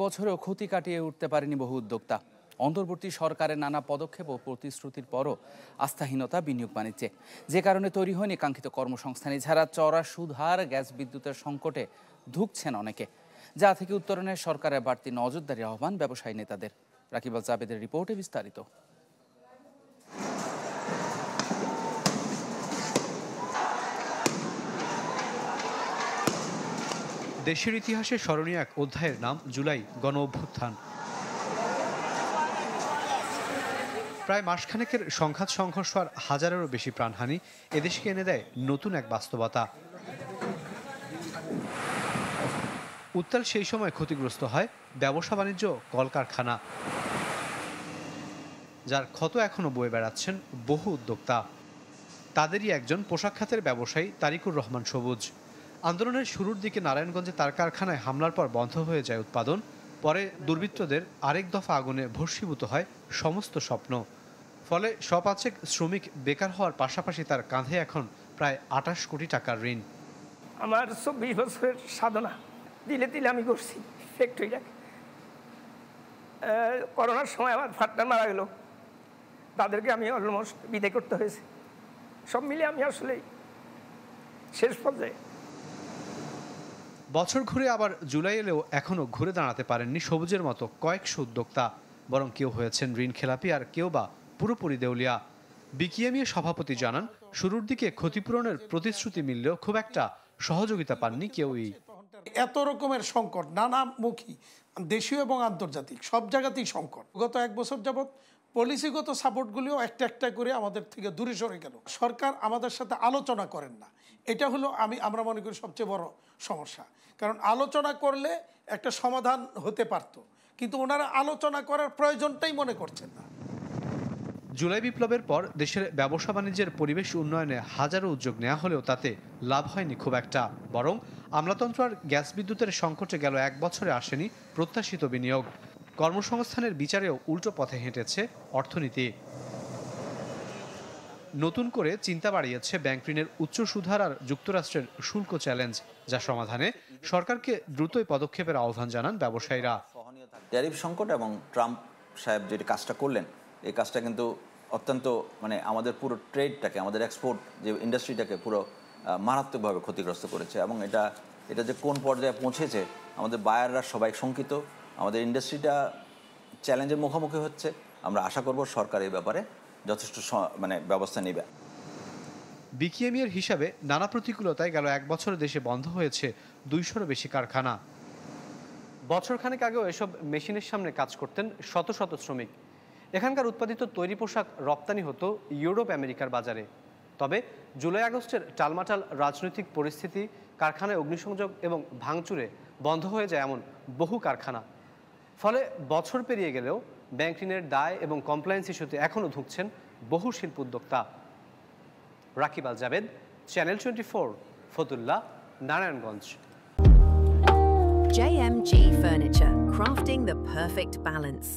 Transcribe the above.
বছরেও ক্ষতি কাটিয়ে উঠতে পারেনি বহু উদ্যোক্তা। অন্তর্বর্তী সরকারের নানা পদক্ষেপ ও প্রতিশ্রুতির পরও আস্থাহীনতা বিনিয়োগ বাণিজ্যে, যে কারণে তৈরি হয়নি কাঙ্ক্ষিত কর্মসংস্থান। এছাড়া চড়া সুদহার, গ্যাস বিদ্যুতের সংকটে ধুঁকছেন অনেকে, যা থেকে উত্তরণে সরকারের বাড়তি নজরদারির আহ্বান ব্যবসায়ী নেতাদের। রাকিব আল জাবেদের রিপোর্টে বিস্তারিত। দেশের ইতিহাসে স্মরণীয় এক অধ্যায়ের নাম জুলাই গণঅভ্যুত্থান। প্রায় মাসখানেকের সংঘাত সংঘর্ষ আর হাজারেরও বেশি প্রাণহানি এদেশকে এনে দেয় নতুন এক বাস্তবতা। উত্তাল সেই সময় ক্ষতিগ্রস্ত হয় ব্যবসা বাণিজ্য, কলকারখানা, যার ক্ষত এখনো বয়ে বেড়াচ্ছেন বহু উদ্যোক্তা। তাদেরই একজন পোশাক খাতের ব্যবসায়ী তারিকুর রহমান সবুজ। আন্দোলনের শুরুর দিকে নারায়ণগঞ্জে তার কারখানায় হামলার পর বন্ধ হয়ে যায় উৎপাদন। পরে দুর্বৃত্তদের আরেক দফা আগুনে ভস্মীভূত হয় সমস্ত স্বপ্ন। ফলে শপাঁচেক শ্রমিক বেকার হওয়ার পাশাপাশি তার কাঁধে এখন প্রায় 28 কোটি টাকার ঋণ। আমার 24 বছরের সাধনা দিলে দিলে আমি করছি ফ্যাক্টরিটাকে। করোনার সময় আমার পার্টনার মারা গেল, তাদেরকে আমি অলমোস্ট বিদায় করতে হয়েছে। সব মিলে আমি আসলে শেষ পর্যায়ে। বছর ঘুরে আবার জুলাই এলেও এখনও ঘুরে দাঁড়াতে পারেননি সবুজের মতো কয়েকশো উদ্যোক্তা। বরং কেউ হয়েছেন ঋণ খেলাপি, আর কেউ বা পুরোপুরি দেউলিয়া। বিকিএমইএ সভাপতি জানান, শুরুর দিকে ক্ষতিপূরণের প্রতিশ্রুতি মিললেও খুব একটা সহযোগিতা পাননি কেউই। এত রকমের সংকট, নানামুখী, দেশীয় এবং আন্তর্জাতিক সব জায়গাতেই সংকট। গত 1 বছর যাবৎ পলিসিগত সাপোর্টগুলিও একটা একটা করে আমাদের থেকে দূরে সরে গেল। সরকার আমাদের সাথে আলোচনা করেন না, এটা হলো আমরা মনে করি সবচেয়ে বড় সমস্যা। কারণ আলোচনা করলে একটা সমাধান হতে পারত, কিন্তু ওনারা আলোচনা করার প্রয়োজনটাই মনে করছেন না। জুলাই বিপ্লবের পর দেশের ব্যবসা বাণিজ্যের পরিবেশ উন্নয়নে হাজারো উদ্যোগ নেওয়া হলেও তাতে লাভ হয়নি খুব একটা। বরং আমলাতন্ত্র আর গ্যাস বিদ্যুতের সংকটে গেল 1 বছরে আসেনি প্রত্যাশিত বিনিয়োগ। কর্মসংস্থানের বিচারেও উল্টো পথে হেঁটেছে অর্থনীতি। নতুন করে চিন্তা বাড়িয়েছে ব্যাংক ঋণের উচ্চ সুদহার আর যুক্তরাষ্ট্রের শুল্ক চ্যালেঞ্জ, যা সমাধানে সরকারকে দ্রুতই পদক্ষেপের আহ্বান জানান ব্যবসায়ীরা। ট্যারিফ সংকট এবং ট্রাম্প সাহেব যে কাজটা করলেন, এই কাজটা কিন্তু অত্যন্ত আমাদের পুরো ট্রেডটাকে, আমাদের এক্সপোর্ট যে ইন্ডাস্ট্রিটাকে পুরো মারাত্মকভাবে ক্ষতিগ্রস্ত করেছে। এবং এটা যে কোন পর্যায়ে পৌঁছেছে, আমাদের বায়াররা সবাই শঙ্কিত, আমাদের ইন্ডাস্ট্রিটা চ্যালেঞ্জের মুখোমুখি হচ্ছে। আমরা আশা করব সরকার এই ব্যাপারে যথেষ্ট ব্যবস্থা নেবে। বিকিএমইএর হিসাবে নানা প্রতিকূলতায় গেল 1 বছরে দেশে বন্ধ হয়েছে 200-এরও বেশি কারখানা। বছরখানেক আগেও এসব মেশিনের সামনে কাজ করতেন শত শত শ্রমিক। এখানকার উৎপাদিত তৈরি পোশাক রপ্তানি হতো ইউরোপ, আমেরিকার বাজারে। তবে জুলাই আগস্টের টালমাটাল রাজনৈতিক পরিস্থিতি, কারখানায় অগ্নিসংযোগ এবং ভাঙচুরে বন্ধ হয়ে যায় এমন বহু কারখানা। ফলে বছর পেরিয়ে গেলেও ব্যাংক ঋণের দায় এবং কমপ্লায়েন্স ইস্যুতে এখনও ধুঁকছেন বহু শিল্প উদ্যোক্তা। Rakib Al Jabed, channel 24, Fatullah, Narayanganj. JMG Furniture, crafting the perfect balance.